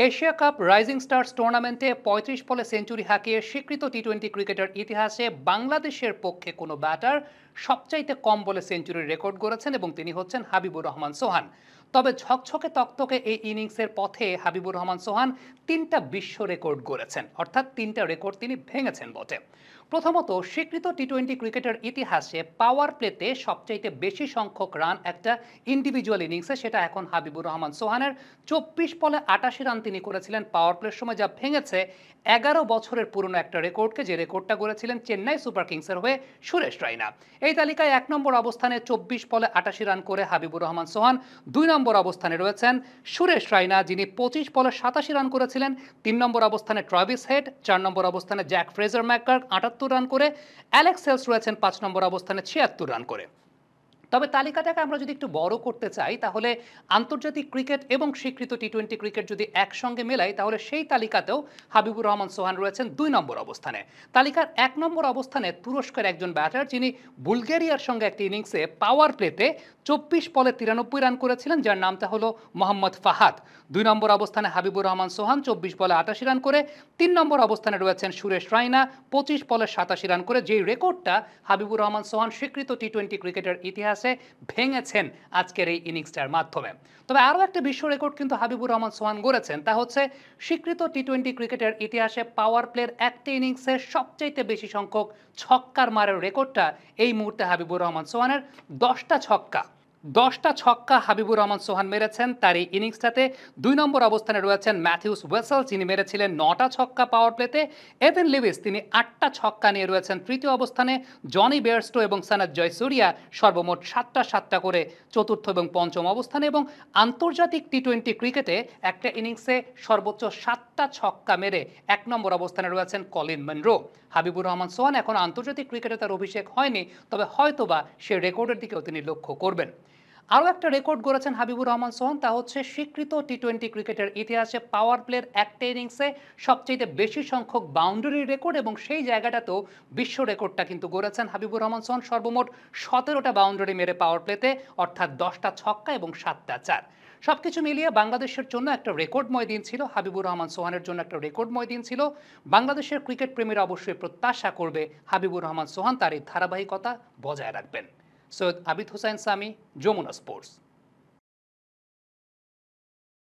Asia cup rising stars টুর্নামেন্টে ৩৫ বলে century হাঁকিয়ে স্বীকৃত টি-টোয়েন্টি ক্রিকেটের ইতিহাসে বাংলাদেশের পক্ষে কোনো ব্যাটার সবচাইতে কম বলে সেঞ্চুরির রেকর্ড গড়েছেন এবং তিনি হচ্ছেন হাবিবুর রহমান সোহান। তবে ঝকঝকে তকতকে এই ইনিংসের পথে হাবিবুর রহমান সোহান তিনটা বিশ্ব রেকর্ড গড়েছেন, অর্থাৎ তিনটা রেকর্ড তিনি ভেঙেছেন বটে। প্রথমত, স্বীকৃত টি-টোয়েন্টি ক্রিকেটের ইতিহাসে পাওয়ার প্লেতে সবচাইতে বেশি সংখ্যক রান একটা ইন্ডিভিজুয়াল ইনিংসে, সেটা এখন হাবিবুর রহমান সোহানের। ২৪ বলে ৮৮ রান তিনি করেছিলেন পাওয়ার প্লের সময়, যা ভেঙেছে ১১ বছরের পুরনো একটা রেকর্ডকে, যে রেকর্ডটা গড়েছিলেন চেন্নাই সুপার কিংসের হয়ে সুরেশ রায়না। এই তালিকায় ১ নম্বর অবস্থানে ২৪ বলে ৮৮ রান করে হাবিবুর রহমান সোহান। ২ নম্বর অবস্থানে রয়েছেন সুরেশ রায়না, যিনি ২৫ বলে ৮৭ রান করেছিলেন। ৩ নম্বর অবস্থানে ট্রাভিস হেড। ৪ নম্বর অবস্থানে জ্যাক ফ্রেজার ম্যাকগার্ক ৭৮ রান করে। অ্যালেক্স হেলস রয়েছেন ৫ নম্বর অবস্থানে ৭৬ রান করে। তবে তালিকাটাকে আমরা যদি একটু বড় করতে চাই, তাহলে আন্তর্জাতিক ক্রিকেট এবং স্বীকৃত টি-টোয়েন্টি ক্রিকেট যদি একসঙ্গে মেলাই, তাহলে সেই তালিকাতেও হাবিবুর রহমান সোহান রয়েছেন ২ নম্বর অবস্থানে। তালিকার ১ নম্বর অবস্থানে তুরস্কের একজন ব্যাটার, যিনি বুলগেরিয়ার সঙ্গে একটি ইনিংসে পাওয়ার প্লেতে ২৪ বলে ৯৩ রান করেছিলেন, যার নামটা হলো মোহাম্মদ ফাহাদ। ২ নম্বর অবস্থানে হাবিবুর রহমান সোহান ২৪ বলে ৮৮ রান করে। ৩ নম্বর অবস্থানে রয়েছেন সুরেশ রায়না ২৫ বলে ৮৭ রান করে, যেই রেকর্ডটা হাবিবুর রহমান সোহান স্বীকৃত টি-টোয়েন্টি ক্রিকেটের ইতিহাসে ভেঙেছেন আজকের এই ইনিংসটার মাধ্যমে। তবে আরও একটা বিশ্ব রেকর্ড কিন্তু হাবিবুর রহমান সোহান গড়েছেন, তা হচ্ছে স্বীকৃত টি-টোয়েন্টি ক্রিকেটের ইতিহাসে পাওয়ার প্লের একটা ইনিংসে সবচাইতে বেশি সংখ্যক ছক্কার মারের রেকর্ডটা এই মুহূর্তে হাবিবুর রহমান সোহানের। ১০টা ছক্কা, ১০টা ছক্কা হাবিবুর রহমান সোহান মেরেছেন তার এই ইনিংসটাতে। ২ নম্বর অবস্থানে রয়েছেন ম্যাথিউস ওয়েসেল, যিনি মেরেছিলেন ৯টা ছক্কা পাওয়ার প্লেতে। এভেন লিভিস, তিনি ৮টা ছক্কা নিয়ে রয়েছেন তৃতীয় অবস্থানে। জনি বেয়ারস্টো এবং সানাত জয়সুরিয়া সর্বমোট ৭টা করে চতুর্থ এবং পঞ্চম অবস্থানে। এবং আন্তর্জাতিক টি-টোয়েন্টি ক্রিকেটে একটা ইনিংসে সর্বোচ্চ ৭টা ছক্কা মেরে ১ নম্বর অবস্থানে রয়েছেন কলিন মনরো। হাবিবুর রহমান সোহান এখন আন্তর্জাতিক ক্রিকেটে তার অভিষেক হয়নি, তবে হয়তোবা সে রেকর্ডের দিকেও তিনি লক্ষ্য করবেন। আরও একটা রেকর্ড গড়েছেন হাবিবুর রহমান সোহান, তা হচ্ছে স্বীকৃত টি-টোয়েন্টি ক্রিকেটের ইতিহাসে পাওয়ার প্লের একটা ইনিংসে সবচেয়ে বেশি সংখ্যক বাউন্ডারি রেকর্ড, এবং সেই জায়গাটাতেও বিশ্ব রেকর্ডটা কিন্তু গড়েছেন হাবিবুর রহমান সোহান। সর্বমোট ১৭টা বাউন্ডারি মেরে পাওয়ার প্লেতে, অর্থাৎ 10টা ছক্কা এবং 7টা চার। সবকিছু মিলিয়ে বাংলাদেশের জন্য একটা রেকর্ডময় দিন ছিল, হাবিবুর রহমান সোহানের জন্য একটা রেকর্ডময় দিন ছিল। বাংলাদেশের ক্রিকেট প্রেমীরা অবশ্যই প্রত্যাশা করবে হাবিবুর রহমান সোহান তার এই ধারাবাহিকতা বজায় রাখবেন। সৈয়দ আবিদ হুসাইন সামি, যমুনা স্পোর্টস।